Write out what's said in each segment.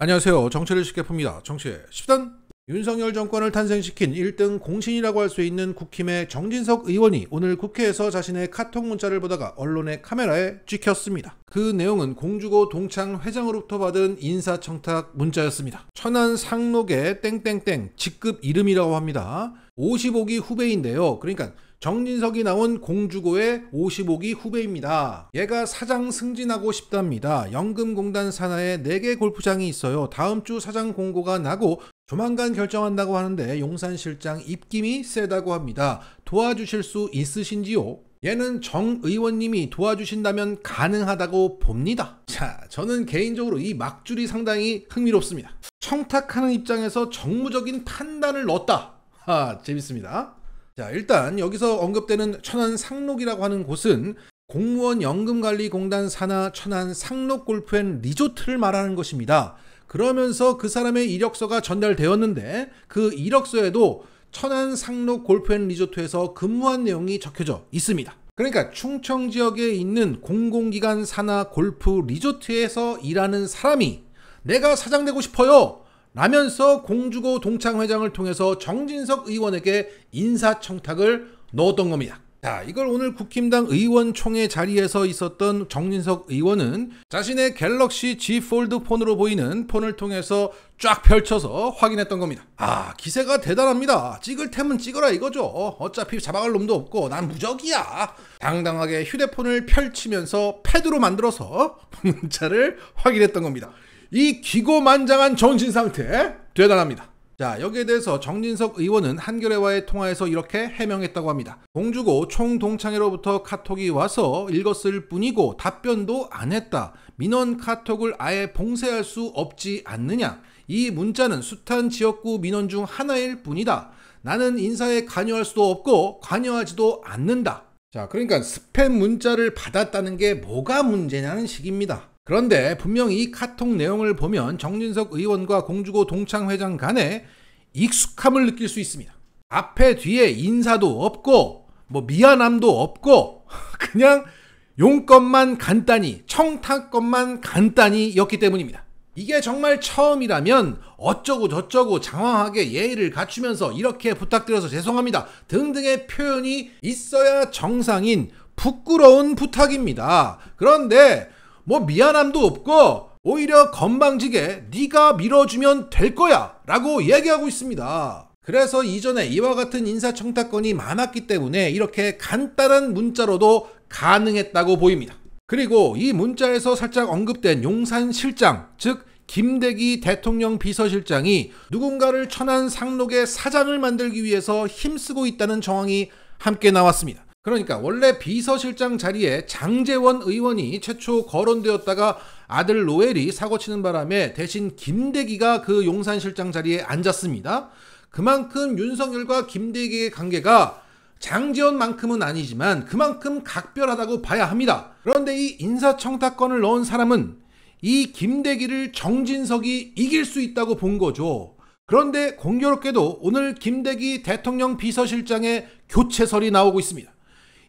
안녕하세요. 정치를 쉽게 풉니다. 정치의 10단. 윤석열 정권을 탄생시킨 1등 공신이라고 할 수 있는 국힘의 정진석 의원이 오늘 국회에서 자신의 카톡 문자를 보다가 언론의 카메라에 찍혔습니다. 그 내용은 공주고 동창 회장으로부터 받은 인사청탁 문자였습니다. 천안 상록의 땡땡땡 직급 이름이라고 합니다. 55기 후배인데요. 그러니까 정진석이 나온 공주고의 55기 후배입니다. 얘가 사장 승진하고 싶답니다. 연금공단 산하에 4개 골프장이 있어요. 다음 주 사장 공고가 나고 조만간 결정한다고 하는데 용산실장 입김이 세다고 합니다. 도와주실 수 있으신지요? 얘는 정 의원님이 도와주신다면 가능하다고 봅니다. 자, 저는 개인적으로 이 막줄이 상당히 흥미롭습니다. 청탁하는 입장에서 정무적인 판단을 넣었다. 재밌습니다. 자, 일단 여기서 언급되는 천안 상록이라고 하는 곳은 공무원 연금관리공단 산하 천안 상록 골프앤리조트를 말하는 것입니다. 그러면서 그 사람의 이력서가 전달되었는데 그 이력서에도 천안 상록 골프앤리조트에서 근무한 내용이 적혀져 있습니다. 그러니까 충청 지역에 있는 공공기관 산하 골프 리조트에서 일하는 사람이 내가 사장 되고 싶어요 라면서 공주고 동창 회장을 통해서 정진석 의원에게 인사청탁을 넣었던 겁니다. 자, 이걸 오늘 국힘당 의원총회 자리에서 있었던 정진석 의원은 자신의 갤럭시 G 폴드 폰으로 보이는 폰을 통해서 쫙 펼쳐서 확인했던 겁니다. 기세가 대단합니다. 찍을 템은 찍어라 이거죠. 어차피 잡아갈 놈도 없고 난 무적이야. 당당하게 휴대폰을 펼치면서 패드로 만들어서 문자를 확인했던 겁니다. 이 기고만장한 정신 상태 대단합니다. 자, 여기에 대해서 정진석 의원은 한겨레와의 통화에서 이렇게 해명했다고 합니다. 공주고 총동창회로부터 카톡이 와서 읽었을 뿐이고 답변도 안 했다. 민원 카톡을 아예 봉쇄할 수 없지 않느냐. 이 문자는 숱한 지역구 민원 중 하나일 뿐이다. 나는 인사에 관여할 수도 없고 관여하지도 않는다. 자, 그러니까 스팸 문자를 받았다는 게 뭐가 문제냐는 식입니다. 그런데 분명히 이 카톡 내용을 보면 정진석 의원과 공주고 동창 회장 간에 익숙함을 느낄 수 있습니다. 앞에 뒤에 인사도 없고 미안함도 없고 그냥 용건만 간단히 청탁건만 간단히 였기 때문입니다. 이게 정말 처음이라면 어쩌고 저쩌고 장황하게 예의를 갖추면서 이렇게 부탁드려서 죄송합니다 등등의 표현이 있어야 정상인 부끄러운 부탁입니다. 그런데 미안함도 없고 오히려 건방지게 네가 밀어주면 될 거야 라고 얘기하고 있습니다. 그래서 이전에 이와 같은 인사청탁건이 많았기 때문에 이렇게 간단한 문자로도 가능했다고 보입니다. 그리고 이 문자에서 살짝 언급된 용산실장, 즉 김대기 대통령 비서실장이 누군가를 천안 상록의 사장을 만들기 위해서 힘쓰고 있다는 정황이 함께 나왔습니다. 그러니까 원래 비서실장 자리에 장제원 의원이 최초 거론되었다가 아들 노엘이 사고치는 바람에 대신 김대기가 그 용산실장 자리에 앉았습니다. 그만큼 윤석열과 김대기의 관계가 장제원만큼은 아니지만 그만큼 각별하다고 봐야 합니다. 그런데 이 인사청탁건을 넣은 사람은 이 김대기를 정진석이 이길 수 있다고 본 거죠. 그런데 공교롭게도 오늘 김대기 대통령 비서실장의 교체설이 나오고 있습니다.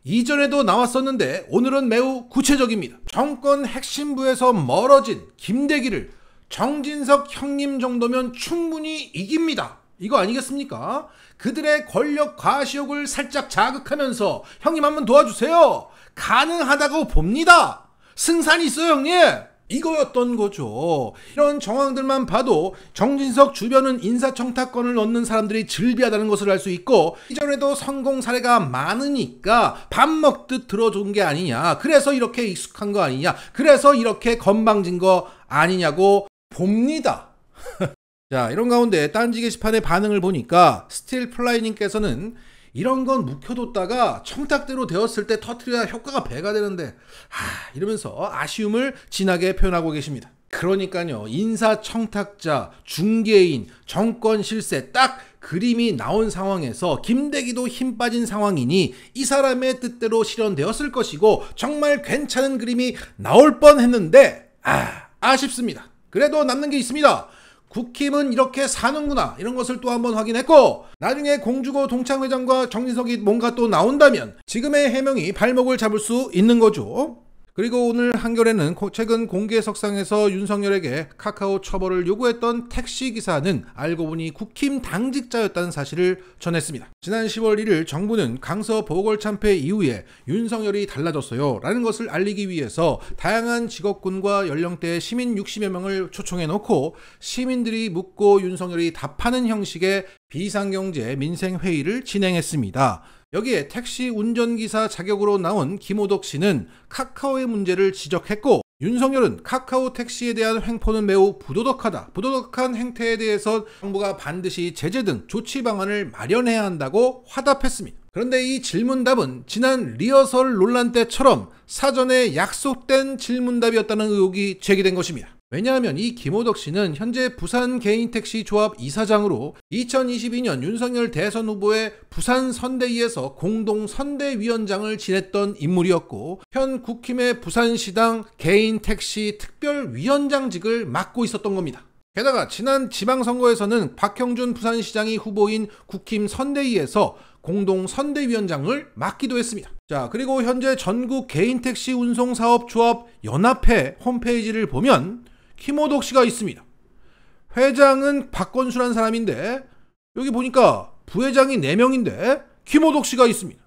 이전에도 나왔었는데 오늘은 매우 구체적입니다. 정권 핵심부에서 멀어진 김대기를 정진석 형님 정도면 충분히 이깁니다. 이거 아니겠습니까? 그들의 권력 과시욕을 살짝 자극하면서 형님 한번 도와주세요. 가능하다고 봅니다. 승산이 있어요 형님. 이거였던 거죠. 이런 정황들만 봐도 정진석 주변은 인사청탁건을 넣는 사람들이 즐비하다는 것을 알 수 있고 이전에도 성공 사례가 많으니까 밥 먹듯 들어준 게 아니냐. 그래서 이렇게 익숙한 거 아니냐. 그래서 이렇게 건방진 거 아니냐고 봅니다. 자, 이런 가운데 딴지 게시판의 반응을 보니까 스틸플라이님께서는 이런 건 묵혀뒀다가 청탁대로 되었을 때 터트려야 효과가 배가 되는데 이러면서 아쉬움을 진하게 표현하고 계십니다. 그러니까요, 인사청탁자, 중개인, 정권 실세 딱 그림이 나온 상황에서 김대기도 힘 빠진 상황이니 이 사람의 뜻대로 실현되었을 것이고 정말 괜찮은 그림이 나올 뻔했는데 아쉽습니다. 그래도 남는 게 있습니다. 국힘은 이렇게 사는구나 이런 것을 또 한번 확인했고 나중에 공주고 동창 회장과 정진석이 뭔가 또 나온다면 지금의 해명이 발목을 잡을 수 있는 거죠. 그리고 오늘 한겨레는 최근 공개석상에서 윤석열에게 카카오 처벌을 요구했던 택시기사는 알고 보니 국힘 당직자였다는 사실을 전했습니다. 지난 10월 1일 정부는 강서 보궐참패 이후에 윤석열이 달라졌어요 라는 것을 알리기 위해서 다양한 직업군과 연령대의 시민 60여 명을 초청해놓고 시민들이 묻고 윤석열이 답하는 형식의 비상경제 민생회의를 진행했습니다. 여기에 택시 운전기사 자격으로 나온 김호덕 씨는 카카오의 문제를 지적했고, 윤석열은 카카오 택시에 대한 횡포는 매우 부도덕하다. 부도덕한 행태에 대해서 정부가 반드시 제재 등 조치 방안을 마련해야 한다고 화답했습니다. 그런데 이 질문답은 지난 리허설 논란 때처럼 사전에 약속된 질문답이었다는 의혹이 제기된 것입니다. 왜냐하면 이 김호덕 씨는 현재 부산 개인택시조합 이사장으로 2022년 윤석열 대선 후보의 부산 선대위에서 공동선대위원장을 지냈던 인물이었고, 현 국힘의 부산시당 개인택시 특별위원장직을 맡고 있었던 겁니다. 게다가 지난 지방선거에서는 박형준 부산시장이 후보인 국힘 선대위에서 공동선대위원장을 맡기도 했습니다. 자, 그리고 현재 전국 개인택시 운송사업조합 연합회 홈페이지를 보면 김호덕 씨가 있습니다. 회장은 박건수란 사람인데 여기 보니까 부회장이 4명인데 김호덕 씨가 있습니다.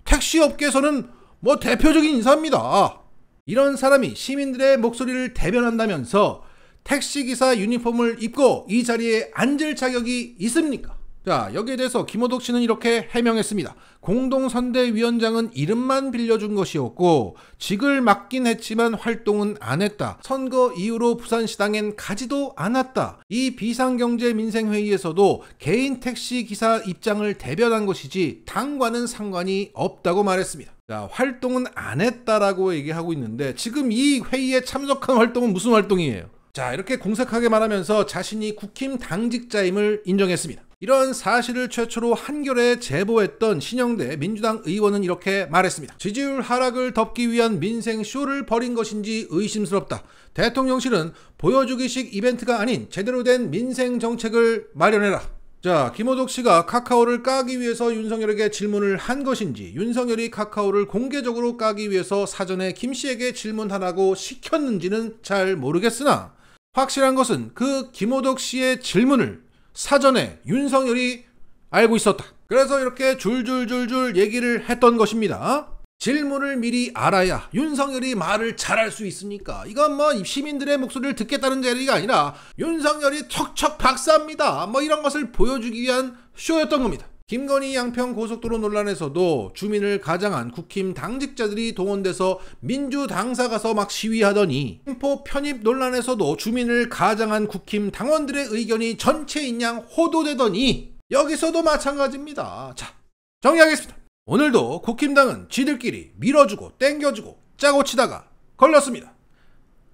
택시업계에서는 뭐 대표적인 인사입니다. 이런 사람이 시민들의 목소리를 대변한다면서 택시기사 유니폼을 입고 이 자리에 앉을 자격이 있습니까? 자, 여기에 대해서 김호덕 씨는 이렇게 해명했습니다. 공동선대위원장은 이름만 빌려준 것이었고 직을 맡긴 했지만 활동은 안 했다. 선거 이후로 부산시당엔 가지도 않았다. 이 비상경제민생회의에서도 개인 택시기사 입장을 대변한 것이지 당과는 상관이 없다고 말했습니다. 자, 활동은 안 했다라고 얘기하고 있는데 지금 이 회의에 참석한 활동은 무슨 활동이에요? 자, 이렇게 공색하게 말하면서 자신이 국힘 당직자임을 인정했습니다. 이런 사실을 최초로 한겨레에 제보했던 신영대 민주당 의원은 이렇게 말했습니다. 지지율 하락을 덮기 위한 민생쇼를 벌인 것인지 의심스럽다. 대통령실은 보여주기식 이벤트가 아닌 제대로 된 민생정책을 마련해라. 자, 김호덕 씨가 카카오를 까기 위해서 윤석열에게 질문을 한 것인지, 윤석열이 카카오를 공개적으로 까기 위해서 사전에 김 씨에게 질문하라고 시켰는지는 잘 모르겠으나 확실한 것은 그 김호덕 씨의 질문을 사전에 윤석열이 알고 있었다. 그래서 이렇게 줄줄줄줄 얘기를 했던 것입니다. 질문을 미리 알아야 윤석열이 말을 잘할 수 있으니까 이건 뭐 시민들의 목소리를 듣겠다는 자리가 아니라 윤석열이 척척 박사입니다. 뭐 이런 것을 보여주기 위한 쇼였던 겁니다. 김건희 양평 고속도로 논란에서도 주민을 가장한 국힘 당직자들이 동원돼서 민주당사 가서 막 시위하더니, 횡포 편입 논란에서도 주민을 가장한 국힘 당원들의 의견이 전체인양 호도되더니 여기서도 마찬가지입니다. 자, 정리하겠습니다. 오늘도 국힘당은 지들끼리 밀어주고 땡겨주고 짜고 치다가 걸렸습니다.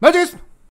마치겠습니다.